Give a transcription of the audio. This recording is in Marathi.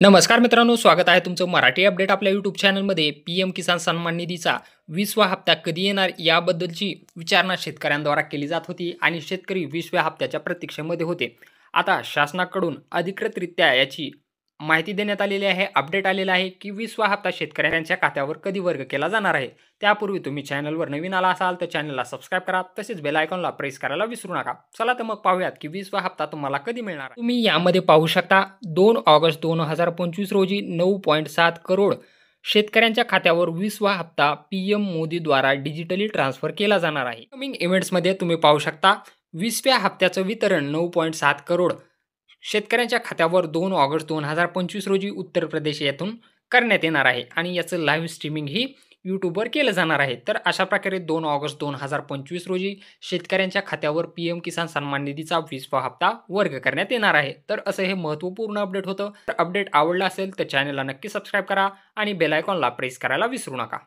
नमस्कार मित्रांनो, स्वागत आहे तुमचं मराठी अपडेट आपल्या यूट्यूब चॅनलमध्ये. पी-एम किसान सन्मान निधीचा 20वा हप्ता कधी येणार याबद्दलची विचारणा शेतकऱ्यांद्वारा केली जात होती आणि शेतकरी 20व्या हप्त्याच्या प्रतीक्षेमध्ये होते. आता शासनाकडून अधिकृतरित्या याची माहिती देण्यात आलेली आहे, अपडेट आलेला आहे की 20वा हप्ता शेतकऱ्यांच्या खात्यावर कधी वर्ग केला जाणार आहे. त्यापूर्वी तुम्ही चॅनलवर नवीन आला असाल तर चॅनलला सबस्क्राईब करा, तसेच बेल आयकॉनला प्रेस करायला विसरू नका. चला तर मग पाहूयात की 20वा हप्ता तुम्हाला कधी मिळणार आहे. तुम्ही यामध्ये पाहू शकता 2 ऑगस्ट 2025 रोजी 9.7 करोड शेतकऱ्यांच्या खात्यावर 20वा हप्ता पीएम मोदीद्वारा डिजिटली ट्रान्सफर केला जाणार आहे. कमिंग इव्हेंट्समध्ये तुम्ही पाहू शकता 20व्या हप्त्याचं वितरण 9.7 करोड शेतकऱ्यांच्या खात्यावर 2 ऑगस्ट 2025 रोजी उत्तर प्रदेश येथून करण्यात येणार आहे आणि याचं लाईव्ह स्ट्रीमिंग ही यूट्यूबवर केलं जाणार आहे. तर अशा प्रकारे 2 ऑगस्ट 2025 रोजी शेतकऱ्यांच्या खात्यावर पीएम किसान सन्मान निधीचा 20वा हप्ता वर्ग करण्यात येणार आहे. तर असं हे महत्त्वपूर्ण अपडेट होतं. तर अपडेट आवडला असेल तर चॅनलला नक्की सबस्क्राईब करा आणि बेल आयकॉनला प्रेस करायला विसरू नका.